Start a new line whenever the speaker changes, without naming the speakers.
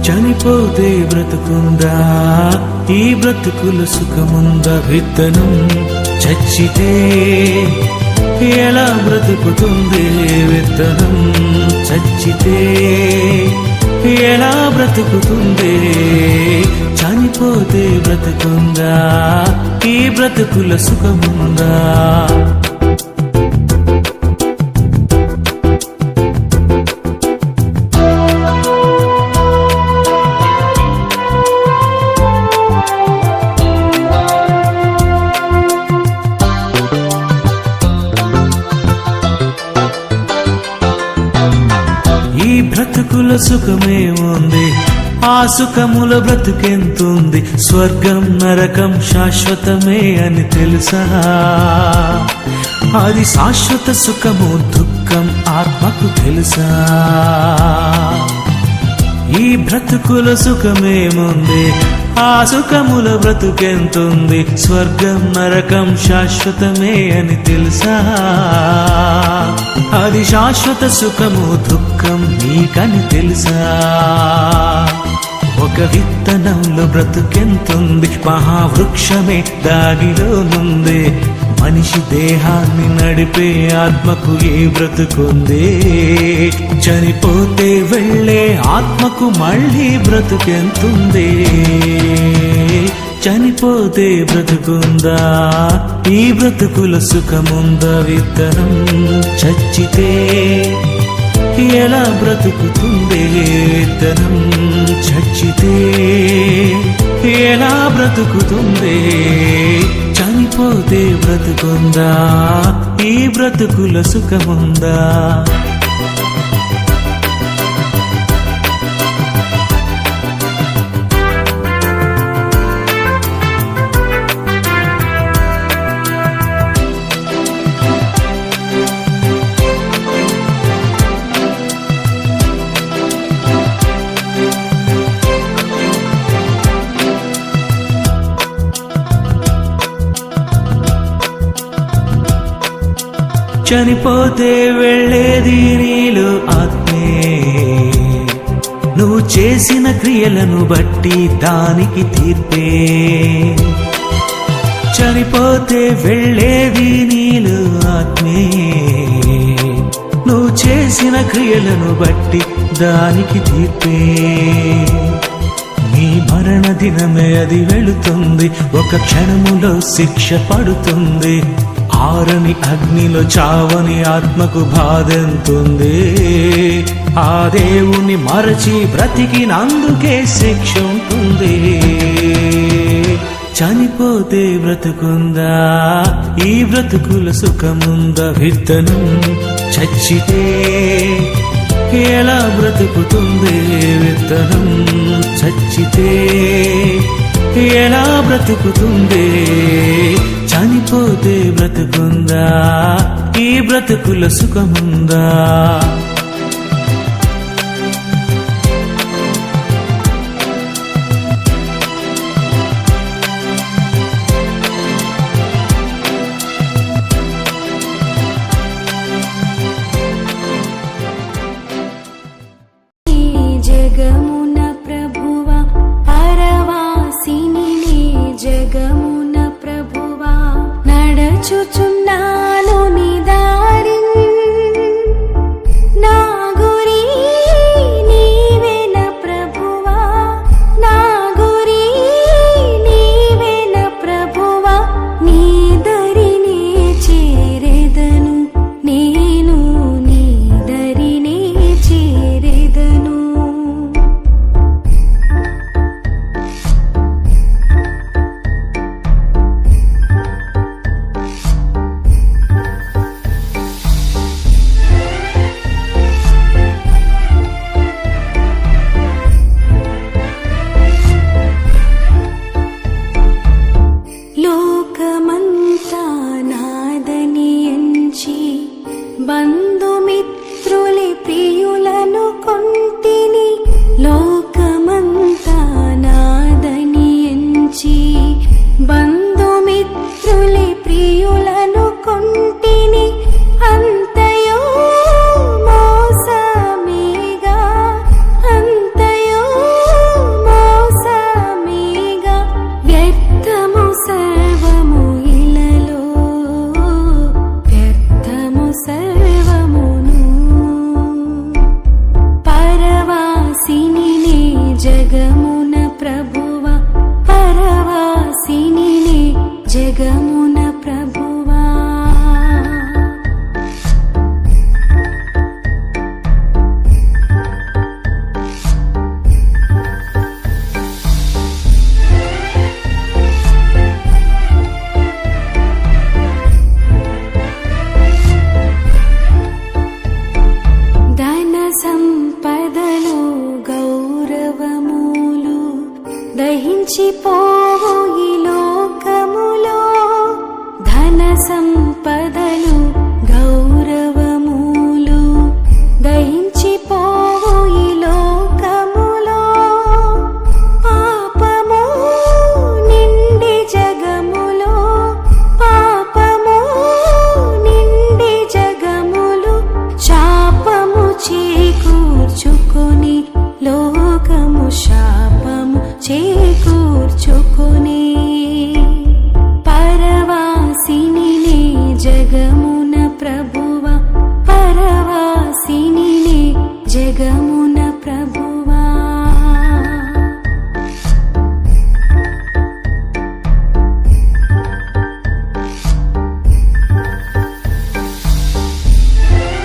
చనిపోతే బ్రతుకుందా, ఈ బ్రతుకుల సుఖముందా? విత్తనం చచ్చితే ఎలా బ్రతుకుతుంది? విత్తనం చచ్చితే ఎలా బ్రతుకుతుంది? చనిపోతే బ్రతుకుందా, ఈ బ్రతుకుల సుఖముందా? ఈ బ్రతుకుల సుఖమేముంది, ఆ సుఖముల బ్రతుకెంతుంది? స్వర్గం నరకం శాశ్వతమే అని తెలుసా? అది శాశ్వత సుఖము దుఃఖం ఆత్మకు తెలుసా? ఈ బ్రతుకుల సుఖమేముంది, ఆ సుఖముల బ్రతుకెంతుంది? స్వర్గం నరకం శాశ్వతమే అని తెలుసా? అది శాశ్వత సుఖము దుఃఖం నీకని తెలుసా? ఒక విత్తనంలో బ్రతుకెంతుంది, మహావృక్షమే దాగిలోనుంది. మనిషి దేహాన్ని నడిపే ఆత్మకు ఏ బ్రతుకుంది? చనిపోతే వెళ్ళే ఆత్మకు మళ్ళీ బ్రతుకెంతుంది? చనిపోతే బ్రతుకుందా, ఈ బ్రతుకుల సుఖముందా? విత్తనం చచ్చితే ఎలా బ్రతుకుతుంది? విత్తనం చచ్చితే ఎలా బ్రతుకుతుంది? చనిపోతే బ్రతుకుందా, ఈ బ్రతుకుల సుఖముందా? చనిపోతే వెళ్ళేది నీలో ఆత్మే, నువ్వు చేసిన క్రియలను బట్టి దానికి తీర్పే. చనిపోతే వెళ్ళేది నీలో ఆత్మే, నువ్వు చేసిన క్రియలను బట్టి దానికి తీర్పే. నీ మరణ దినమే అది వెళుతుంది, ఒక క్షణములో శిక్ష పడుతుంది. ఆరని అగ్నిలో చావని ఆత్మకు బాధెంతుంది? ఆ దేవుని మరచి బ్రతికినందుకే శిక్ష ఉంటుంది. చనిపోతే బ్రతుకుందా, ఈ బ్రతుకుల సుఖముందా? విత్తనం చచ్చితే ఎలా బ్రతుకుతుంది? విత్తనం చచ్చితే ఎలా బ్రతుకుతుంది? చనిపోతే బ్రతుకుందా, ఈ బ్రతుకుల సుఖముందా?
జగమున ప్రభువా పరవాసిని, జగమున ప్రభువా నడచుచున్నాను నీ దారి. నా గురి నీవేన ప్రభువా, నా గురి నీవేన ప్రభువా. నీ దరినే చేరెదను, నేను నీ దరినే చేరెదను. సంపదలు గౌరవములు దహించిపోవు ఈ లోకములో. ధన సంపదలు గౌరవములు దహించిపోవు ఈ లోకములో. పాపము నిండి జగములో, పాపము నిండి జగములు శాపము చేకూర్చుకొని, లోకము శాపము చేకూర్చుకొని. పరవాసిని జగమున ప్రభువ, పరవాసిని జగమున ప్రభు.